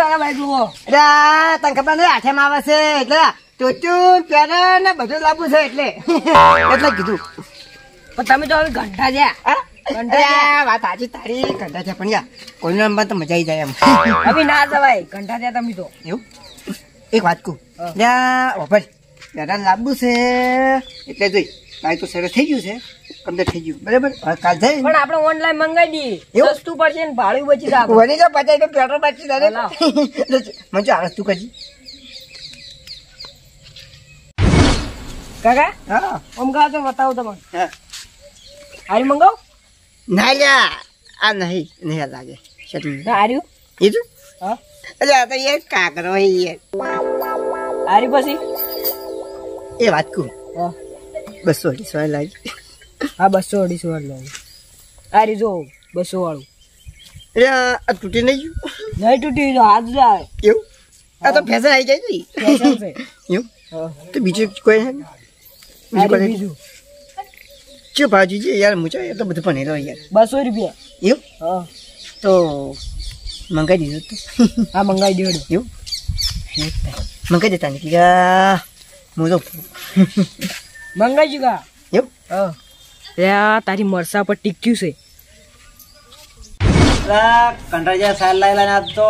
કાકા ભાઈ જુઓ તને ખબર નહીં હાથેમાં આવે છે એટલે ટોચું પેરે ને બધું લાવવું છે એટલે કીધું. પણ તમે તો હવે ઘંટા જ્યાં વાત સાચી તારી ઘંટા છે પણ યાર કોઈને રમવા તો મજા આવી જાય એમ. હવે ના જવાય ઘંટા જ્યાં તમે તો એવું એક વાત કહું ઓફર દાદા લાવવું છે એટલે જોઈ તારી તો સરસ થઈ ગયું છે કમ્પ્લીટ થઈ ગયું બરાબર કાલ જાય પણ આપણે ઓનલાઈન મંગાવી દઈએ સસ્તું પડશે ને ભાડું બચી જાય વળી જા 50 પેટ્રોલ બચી જાય મને આળસ તું કરજી કાકા હા ઓમ કા તો બતાવો તમને હા હારી મંગાવ ના લ્યા આ નહીં લાગે હાર્યું એ તું હા એટલે આ તો યાર કાકરો યાર હારી પછી એ વાત કહું હા 200 લાગી હા 200-250 વાળું હારી જો 200 વાળું એટલે આ તૂટી નહીં ગયું નહીં તૂટી જો હાથ જાય એવું આ તો ફેશન આવી જાય છે ફેશન છે એવું તો બીજું કોઈ છે બીજું ચો બાજુ છે યાર મુચો એ તો બધું ભણેલો યાર 200 રૂપિયા એવું હા તો મંગાઈ દીધું તો હા મંગાઈ દેડો એવું મંગાઈ દેતા ને કે હું તો મંગાઈ જુગા એવું હા ત્યાં તારી મરસા પર ટીક્યું છે કંટાળિયા સાલ લાયેલા ના તો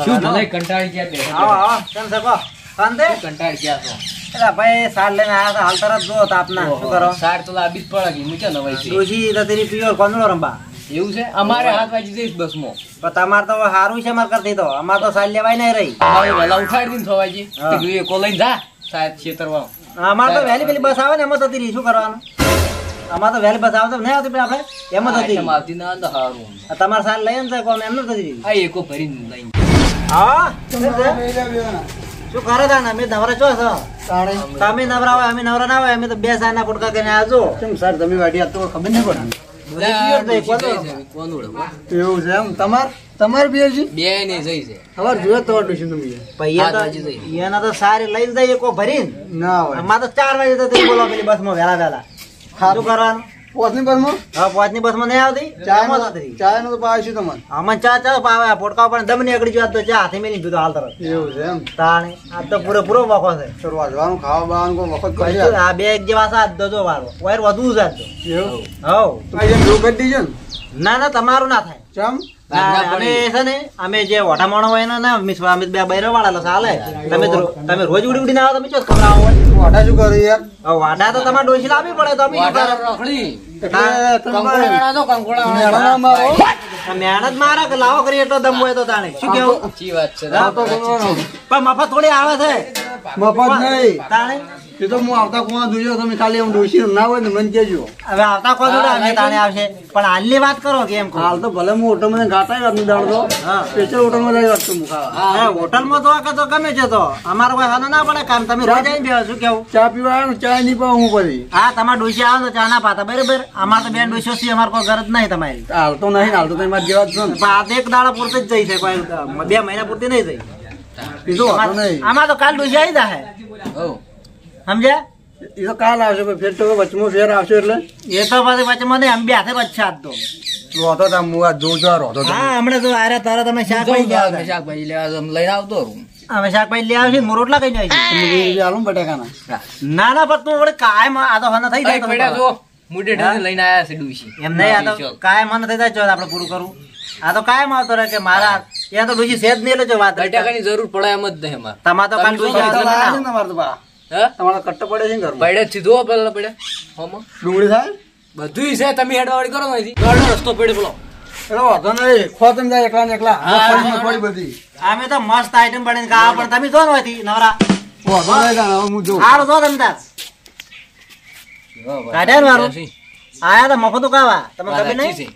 શું ભલે કંટાળી ગયા બે આવો કેમ છે કો કાંતે કંટાળી ગયા છો એલા ભાઈ સાલ લઈને આયા હાલ તરત જો તાપના શું કરો સાર તો લાબી જ પડે કે મુચા નવાઈ છે ડોશી તો તેરી પિયોર કોંદળો રંબા એવું છે અમારે હાથ વાગી જઈશ બસમાં પણ તમાર તો સારું છે માર કરતી તો અમાર તો સાલ લેવાય નહીં રહી અમારે વેલા ઉઠાડી દીધું થવાજી કે તું એ કોલ લઈને જા સાહેબ છેતરવા અમાર તો વહેલી પેલી બસ આવે ને એમાં થતી રહી શું કરવાનું અમાર તો વહેલી બસ આવે તો નહીં આવતી પણ આપણે એમાં થતી એમ આવતી ના તો હારું તમાર સાલ લઈને જાય કોમ એમ ન થતી રહી આ એકો ભરીને લઈને હા શું કરે તા અમે નવરા છો છો તમે નવરા હોય અમે નવરા ના હોય અમે તો બે સાના પોટકા કરીને આવજો કેમ સર તમે વાડી તો ખબર નહીં પડે એવું છે એમ તમાર બે છે બે ને જઈ છે ખબર જોયો તો ડુશન તમે પૈયા તો એના તો સારી લઈને જઈએ કો ભરીને ના હોય અમાર તો 4 વાગે તો બોલો પેલી બસમાં વેલા શું કરવાનું પોતની બસમાં હા પોતની બસમાં નહીં આવતી ચા નો તો પાવ છે તમને આમાં ચા પાવે પોટકા પણ દમ ની આગળ જોત તો ચા હાથે મેલી દીધું હાલ તરત એવું છે એમ તાણે આ તો પૂરો વખો છે શરૂઆત વાળું ખાવા બાવાનું કોઈ વખત કરી આ બે એક જેવા સાથ દજો વાળો વાયર વધુ છે એવું હવ તો આ જેમ રોકડી દીજો ને ના તમારું ના થાય ચમ અમે છે ને અમે જે ઓઠા માણો હોય ને ના મિસ અમે બે બૈરો વાળા ચાલે તમે રોજ ઉડી ના આવો તમે ચો ખબર આવો વાડા શું કરે યાર વાડા તો તમારે ડોસી લાવવી પડે તો અમે રખડી મહેનત મારે કે લાવો કરી એટલો દમ હોય તો તાણે શું કેવું સાચી વાત છે પણ મફત થોડી આવે છે મફત નહીં તાણે એ તો હું આવતા કોણ જોયો તમે ખાલી એમ ડોસી ના હોય ને મને કહેજો હવે આવતા કોણ જોડે તાણે આવશે પણ હાલની વાત કરો કે એમ હાલ તો ભલે હું હોટલ માં ગાતા રાતની દાળ તો સ્પેશિયલ હોટલ માં લઈ રાખતો હા હોટલ માં તો ગમે છે તો અમારે કોઈ હાલ ના પડે કામ તમે રોજ આવીને બેસો શું કેવું ચા પીવા ચા નહીં પાવ હું પછી હા તમારે ડોસી આવે તો ચા ના પાતા બરાબર અમારે તો બે ડોસીઓ છે અમારે કોઈ ગરજ નહીં તમારી હાલ તો નહીં હાલ તો તમારે જેવા જ છે આ એક દાડા પૂરતી જ જઈ છે કોઈ 2 મહિના પૂરતી નહીં જઈ બીજું આમાં તો કાલ ડોસી આવી જાય સમજ્યા એ તો કાલ આવશે ફેર તો વચમાં ફેર આવશે એટલે એ તો પછી વચમાં નહીં અમે બે હાથે વચ્ચે આજ તો રોતો તા હું આ જોજો રોતો હા હમણાં તો આરે તારા તમે શાકભાજી લેવા લઈને આવતો અમે શાકભાજી લઈ આવશે હું રોટલા કઈ આવી આલું બટાકાના ના પણ તું વડે કાયમ આ તો હના થઈ જાય મુડે લઈને આયા છે ડુસી એમ નહીં આ તો કાયમ હના થઈ જાય આપણે પૂરું કરું આ તો કાયમ આવતો રહે કે મારા ત્યાં તો ડુસી સેજ નહીં એટલે વાત બટાકાની જરૂર પડે એમ જ નહીં અમારે તમારે તો કાલ ડુસી તમારે તો બા તમારો કટ્ટો પડે છે ઘર પડે સીધો પેલા પડે હોમો ડુંગળી થાય બધું છે તમે હેડવાડી કરો નથી ગાડો રસ્તો પડે બોલો એલો વાંધો નહીં ખોતમ જાય એકલા ને એકલા પડી બધી અમે તો મસ્ત આઈટમ બને કા પણ તમે જો નહોતી નવરા વાંધો નહીં હું જો હારું જો તમે તાર કાઢે મારું આયા તો મફતો કાવા તમે ખબર નહીં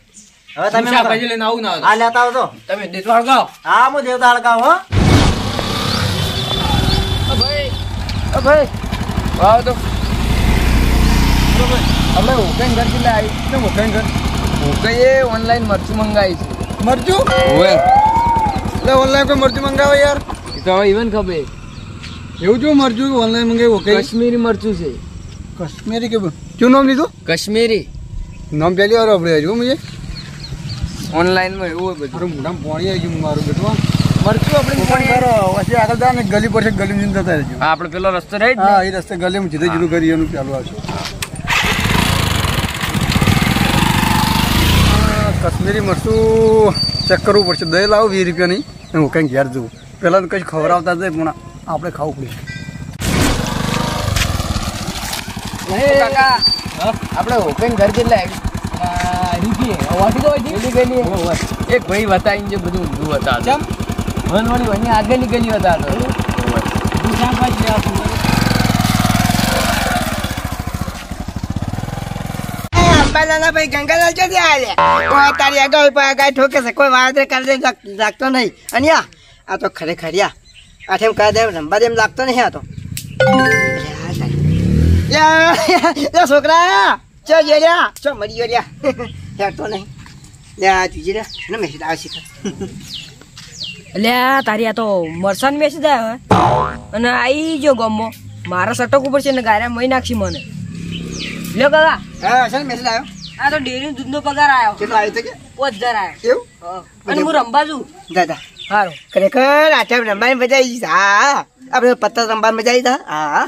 હવે તમે શાકભાજી લઈને આવું ના આ લેતા આવજો તમે દેતવાળ ગાઓ હા હું દેવતા હળગાવ હો ભાઈ આવો તો આપણે ઓકેન ઘર કેટલા આવી કેમ ઓકેન ઘર ઓકે ઓનલાઈન મરચું મંગાવી છે મરચું ઓએ એટલે ઓનલાઈન કોઈ મરચું મંગાવે યાર એ તો હવે ઇવન ખબર એવું જો મરચું ઓનલાઈન મંગાવ્યું ઓકે કાશ્મીરી મરચું છે કાશ્મીરી કે શું નામ લીધું કાશ્મીરી નામ પહેલી વાર વાપર્યા જો મુજે ઓનલાઈન માં એવું બધું મોઢામાં પાણી આવી ગયું મારું બેટવા મરચું આપણે કરો પછી આગળ જા ને ગલી પર છે, ગલી જતા રહેજો. હા આપણે પેલો રસ્તો રહી જ હા, એ રસ્તે ગલીમાં જીધે જીધું કરી એનું ચાલુ આવશે. કશ્મીરી મરચું ચેક કરવું પડશે. દહીં લાવું 20 રૂપિયાની. હું કંઈક ઘેર જવું પેલા તો કંઈ ખવડાવતા જાય પણ આપણે ખાવું પડે. કાકા આપણે ઓપન ઘર કેટલા એક ભાઈ બતાવીને બધું ઊંધું બતાવતો. વનવાળી વની આગળની ગલી બતાવતો. અંબાલાના ભાઈ ગંગાલાલ જો ત્યાં તારી આગળ ઠોકે છે, કોઈ વાત કરે લાગતો નહીં. અને આ તો ખરેખર આઠેમ કહે દે રંબા એમ લાગતો નહીં. આ તો છોકરા ચો જોડ્યા ચો મરી ગયો હેરતો નહીં. તુજી રે મેસેજ આવશે એટલે તારી આ તો મરસાન મેસેજ આવ્યો અને આવી જો ગમો મારા સટક ઉપર છે ને ગાયરા મહી નાખી મને. લ્યો કાકા હા છે મેસેજ આવ્યો. આ તો ડેરી દૂધ નો પગાર આવ્યો. કેટલો આવ્યો તો કે 5000 આવ્યો. એવું અને હું રંબા છું દાદા. સારું ખરેખર આ ટાઈમ રંબાની મજા આવી. હા આપણે પત્તા રંબાની મજા આવી. હા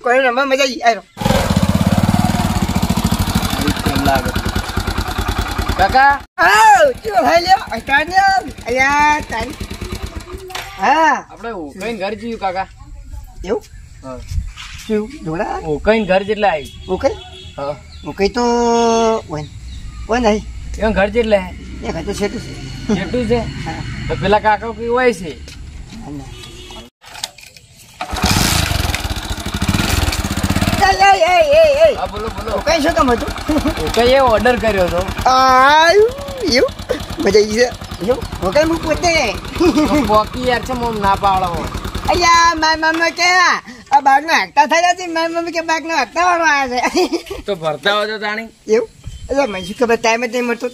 કોઈ રંબા મજા આવી. કાકા આપણે ઓકઈ ઘર જીવ્યું કાકા. એવું શું જોડા ઓકઈ ઘર જેટલા આવી. ઓકે ઓકે તો નહીં એમ ઘર જેટલા એ ઘર તો છેટું છે. જેટલું છે તો પેલા કાકા કઈ હોય છે. બોલો બોલો કઈ શું કામ હતું? ઓકઈ ઓર્ડર કર્યો હતો. એવું મજા આવી છે. એવું ઓકે હું પોતે બોકી યાર છે મોમ ના પાડો. અయ్యા મારી મમ્મી કે આ બાગ નો હકતા થઈ જતી. મારી મમ્મી કે બાગ નો હકતા વાળો આવે છે. તો ભરતા હોય તો તાણી એવું એટલે મને શું ખબર ટાઈમ જ નહીં મળતો.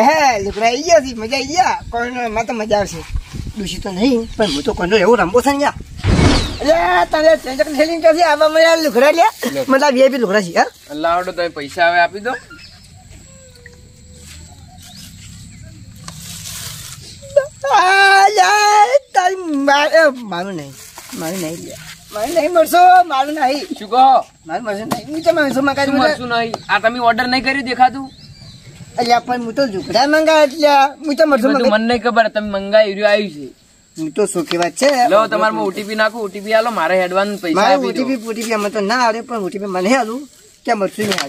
હે લુકડા આવી ગયા મજા આવી ગયા. કોઈમાં તો મજા આવશે. દૂષિત તો નહીં પણ હું તો કોઈનો એવું રમવો છે ને. એટલે તને ખેલી ક્યાંથી આવા મળ્યા લુકડા લ્યા. મતલબ વીઆઈપી લુકડા છે. હા લાવડો તમે પૈસા હવે આપી દો. મારું નહીં મળશો. મારું નહીં શું કહો? મારું મળશે નહીં. હું તો મળશો શું મળશું નહીં? આ તમે ઓર્ડર નહીં કર્યું દેખાતું? અલ્યા પણ હું તો ઝુકડા મંગાવ્યા. એટલે હું તો મળશો મને નહીં ખબર તમે મંગાઈ રહ્યું આવ્યું છે. હું તો સુખી વાત છે. લો તમારે ઓટીપી નાખું. ઓટીપી આલો મારે એડવાન્સ પૈસા આપી દો. ઓટીપી અમે તો ના આવે પણ ઓટીપી મને આલું ક્યાં મળશું નહીં.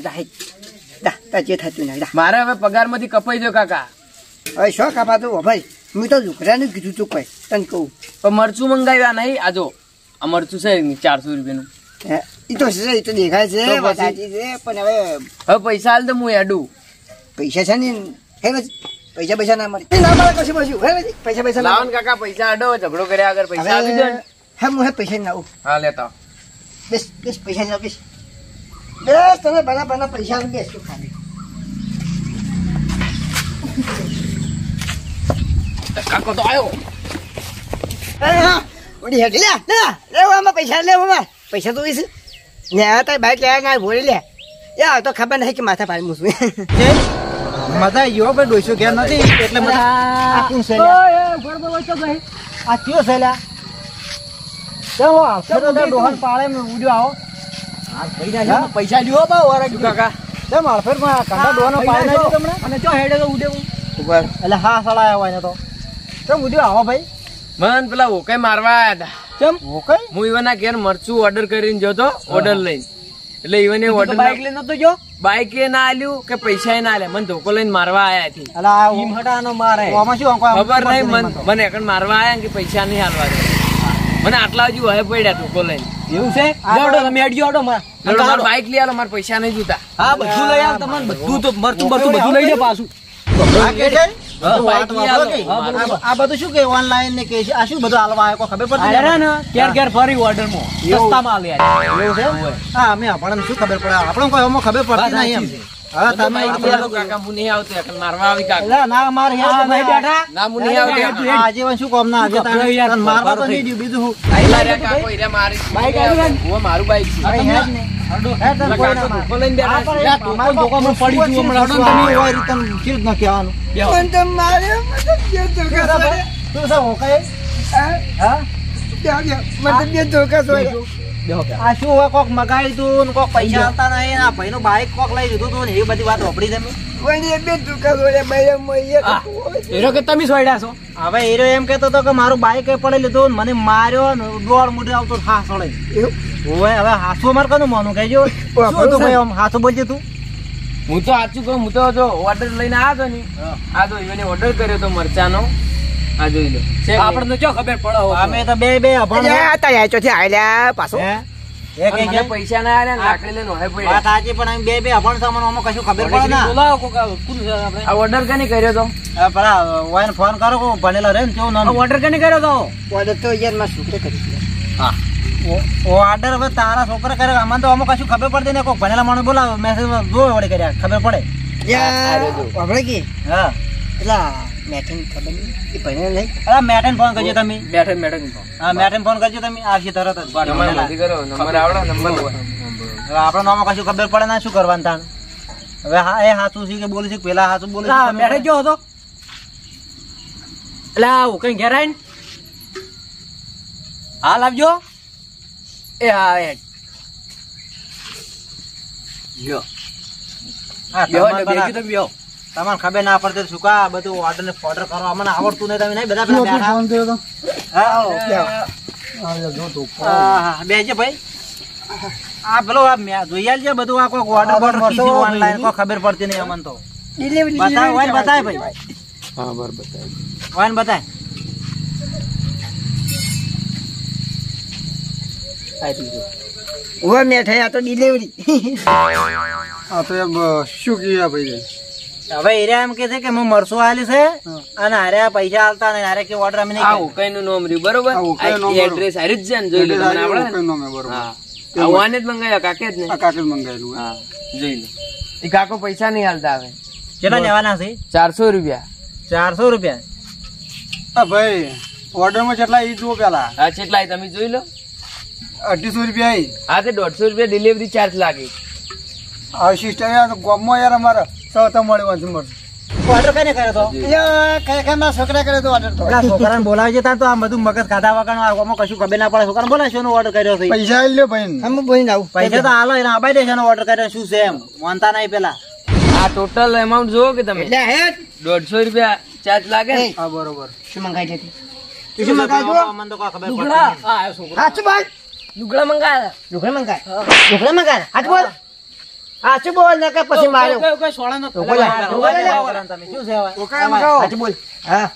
હાલ જે થતું નહીં. મારે હવે પગાર માંથી કપાઈ દો કાકા. હવે શોખ આપા તો ભાઈ હું તો ઝુકડાનું કીધું તું કોઈ તને કહું. પણ મરચું મંગાવ્યા નહીં. આજો આ મરચું છે 400 રૂપિયાનું. એ તો છે એ તો દેખાય છે પણ હવે પૈસા હાલ તો હું એડું. પૈસા છે ને પૈસા ના મળે ના મળે કશું પાછું. પૈસા લાવો ને કાકા પૈસા આડો. ઝઘડો કર્યા આગળ પૈસા આપી દો. હા હું પૈસા ના આવું. હા લેતા બેસ પૈસા ના બેસ બેસ તમે બના પૈસા બેસ તું ખાલી. કાકો તો આવ્યો. પૈસા લે પૈસા તો છે ને. બાઈક લે ના ભોળી લે. યાર તો ખબર નહીં કે માથા પાડી મૂકું. મજા યો પણ ડોસ્યો ઘેર નથી એટલે આ કયું છે ડોહન પાળે ઉડ્યો આવો પૈસા લ્યો બા ઓરા કાકા. કેમ આળફેર કાંડા ડોહાનો પાળે નાખ્યો તમને અને ચો હેડે તો ઉડ્યો એટલે હા સળાયા હોય ને તો કેમ ઉડ્યો આવો ભાઈ? મન પેલા ઓકાઈ મારવા આયા હતા. કેમ ઓકાઈ? હું ઈવનના ઘેર મરચું ઓર્ડર કરીને જોતો ઓર્ડર લઈને. એટલે ઈવન એ ઓર્ડર બાઈક લઈને નતો જો? બાઈક એ ના આલ્યું કે પૈસા એ ના આલ્યા. મને ધોકો લઈને મારવા આયા થી. આમાં શું ખબર નહીં મને એકણ મારવા આયા કે પૈસા નહીં હાલવા દે. મને આટલા હજુ હવે પડ્યા ધોકો લઈને. એવું છે? તમે હેડજો આડો મારે બાઈક લઈ આલો. મારે પૈસા નહીં જોતા. હા બધું લઈ આવ. તમને બધું તો મરતું બધું લઈ જાવ પાછું. આ બધું શું કે ઓનલાઈન ને કે આ શું બધું હાલવા આવ્યો ખબર પડતી ઘેર ફરી ઓર્ડર માં સસ્તામાં હા અમે આપણને શું ખબર પડે? આપણે કોઈ એમાં ખબર પડતી નહીં એમ. હા તમે કાકા હું નહીં આવતો એકણ મારવા આવી કાકા. ના માર બેઠા ના હું નહીં આવતો. આજે શું કામ ના આજે મારવા તો નહીં બીજું કાકો ઈરા મારી બાઈક મારું બાઈક છે. આ શું હોય, કોક મગાવી તું, કોક પૈસા આવતા નહીં, આ ભાઈ નું બાઈક કોક લઈ લીધું તું ને એવી બધી વાત વાપરી તમે. તમે સોડ્યા છો. હવે હીરો એમ કેતો હતો કે મારું બાઈક પડે લીધું, મને માર્યો ને દોડ મુઢે આવતો હા સળે. હવે હાથું અમારે કનું માનું કહેજો, શું હતું ભાઈ આમ હાથું બોલજે તું. હું તો સાચું કહું, હું તો જો ઓર્ડર લઈને આવ્યો હતો ને, આ તો એને ઓર્ડર કર્યો તો મરચાનો. આ જોઈ લો, આપણે તો ક્યાં ખબર પડે. અમે તો બે પાછો પૈસા ના આવ્યા લાકડી લઈને હોય પડ્યા. વાત સાચી, પણ અમે બે અભણ છો, મને કશું ખબર પડે ના. આ ઓર્ડર કને કર્યો તો? પેલા વાયન ફોન કરો, ભણેલો રે ને કેવું નામ. ઓર્ડર કને કર્યો તો? ઓર્ડર તો યાર માં છોકરે કરી. હા ઓર્ડર હવે તારા છોકરા કરે, અમને તો અમુક કશું ખબર પડતી ને. કોઈ ભણેલા માણસ બોલાવો, મેસેજ જો વડે કર્યા ખબર પડે. હા એટલા મેઠન ખબર નહીં એ ભણેલા નહીં. અરે મેઠન ફોન કરજો તમે. હા મેઠન ફોન કરજો તમે, આવશે તરત જ. નંબર આવડે, નંબર હવે આપણો નામ કશું ખબર પડે ના, શું કરવાનું તાણ. હવે હા એ હાચું છે કે બોલે છે, પેલા હાચું બોલે છે. મેઠન જો હતો એટલે હું કઈ ઘેર આવીને હાલ આવજો. એ હા તમને ખબર ના પડતી શું કા બધું ઓર્ડર ને ફોર્ડર કરો, અમને આવડતું નહીં. તમે નહીં બધા બેસે ભાઈ. આ પેલો જોઈ આલજે બધું, આ કોઈ ઓર્ડર બોર્ડર ઓનલાઈન કોઈ ખબર પડતી નહીં અમને તો. બતાય ભાઈ, હા બરાબર બતાય બતાય. મેઠાઈ આ તો ડિલિવરી. શું કીધા ભાઈ? હવે એરિયા એમ કે છે કે હું મરસું આલી છે અને હારે પૈસા આલતા ને હારે કે ઓર્ડર અમે નહીં. કઈ નું નામ રહ્યું બરોબર, એડ્રેસ હારી જ છે ને, જોઈ લો તમને આવડે. હા વાને જ મંગાવ્યા, કાકે જ ને, કાકે જ મંગાવેલું. હા જોઈ લો. એ કાકો પૈસા નહીં હાલતા. હવે કેટલા લેવાના છે? 400 રૂપિયા. 400 રૂપિયા ભાઈ ઓર્ડર માં કેટલા એ જુઓ પેલા. હા કેટલા તમે જોઈ લો. 250 રૂપિયા. હા તે 150 રૂપિયા ડિલિવરી ચાર્જ લાગે. સિસ્ટમ ગામમાં યાર અમારે સૌતા મળ્યો ઓર્ડર કઈ કર્યો તો? છોકરા કર્યો તો ઓર્ડર. છોકરાને બોલાવે છે ત્યાં તો આ બધું મગજ ખાધા વગર કશું ખબર ના પડે. છોકરાને બોલાવે છે ઓર્ડર કર્યો છે. પૈસા લ્યો ભાઈ, પૈસા તો હાલો એને અપાઈ દેશે ઓર્ડર કર્યો શું છે એમ માનતા નહીં. પેલા આ ટોટલ એમાઉન્ટ જોવો કે તમે, 150 રૂપિયા ચાર્જ લાગે. હા બરોબર. શું મંગાઈ હતી? શું મંગાવ્યું? અમને તો કોઈ ખબર પડે. લુગડા મંગાયા. લુગડા મંગાયા. હાથ બોલ. હાચું બોલ ને કે પછી માર્યો. તમે શું છે હાચું બોલ. હા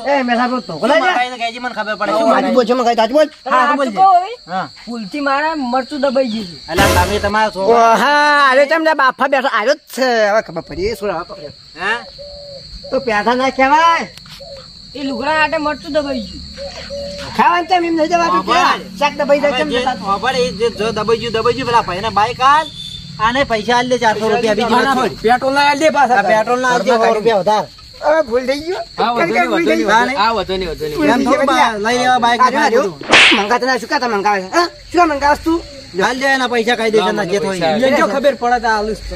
એ મેસા બોલ તો બોલાય કે મને ખબર પડે શું હાચું બોલ. હાચું બોલ. હા બોલ. હા ભૂલથી મારા મરચું દબાઈ ગયું. એટલે તમે તમારા છો. હા અરે તમને બાફા બેઠો આવ્યો જ છે. હવે ખબર પડી શું હે તો પ્યાસા ના કહેવાય. એ લુગડા આટે મરચું દબાઈ ગયું. ખાવાનું તેમ એમ નહીં દબાતું કે શાક દબાઈ જાય. જો દબાઈ ગયું પેલા ભાઈ ને બાઈક હાલ આને પૈસા આલ દે 400 રૂપિયા. બીજી વાત છોડ. પેટ્રોલ ના આલ દે પાછા. પેટ્રોલ ના આલ દે 100 રૂપિયા વધાર. હવે ભૂલ થઈ ગયું. આ વધો નહીં એમ થોડું લઈ લેવા બાઈક મંગાતા ના શું કાતા મંગાવે છે? શું મંગાવસ તું? હાલ દે એના પૈસા કાયદેસર ના જે થોડી ખબર પડે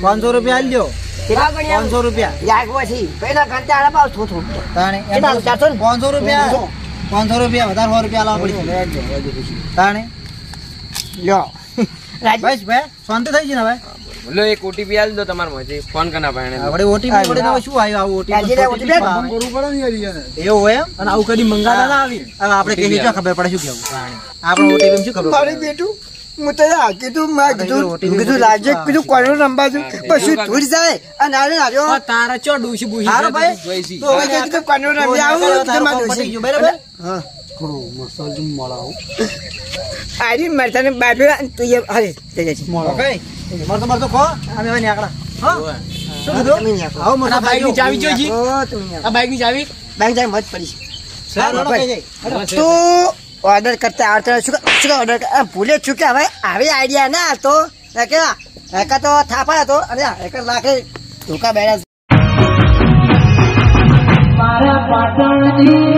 500 રૂપિયા હાલ દો. 500 રૂપિયા યાગવાથી પહેલા ઘંટા આલા પાવ થોડું તાણે 500 રૂપિયા 500 રૂપિયા વધારે 100 રૂપિયા લાવવા પડી તાણે લ્યો. બસ ભાઈ શાંતિ થઈ ગઈ ને ભાઈ. લો એક ઓટીપી આલ દો તમાર મોજે ફોન કરના પાણે. આપણે ઓટીપી પડે તો શું આવ્યું? આવું ઓટીપી કરવું પડે ને યાર. એવું હોય એમ? અને આવું કદી મંગાતા ના આવી. હવે આપણે કેવી રીતે ખબર પડે શું કેવું? આપણે ઓટીપી શું ખબર પડે? બેટું હું તો કીધું લાગે કીધું કોનો નંબર છું પછી ધૂર જાય અને આર્યો તારા ચો ડૂસી બુસી હારો ભાઈ તો હવે કીધું કોનો નંબર આવું તમારું બરાબર. હા થોડો મસાલ મળાવો આરી મરતાને બાબે તો એ હરે તે જાય ઓકે મરતો ખો અમે હવે નીકળા. હા શું કીધું? આવો મોટા બાઈક ની ચાવી જોજી. ઓ તમે આ બાઈક ની ચાવી બાઈક જાય મત પડી સારું કઈ તો ઓર્ડર કરતા આવતા શું ઓર્ડર ભૂલે છું કે હવે આવી આઈડિયા ના હતો કે એકા તો થાપા હતો અને એક લાખે ધોકા બેડા. મારા પાટણની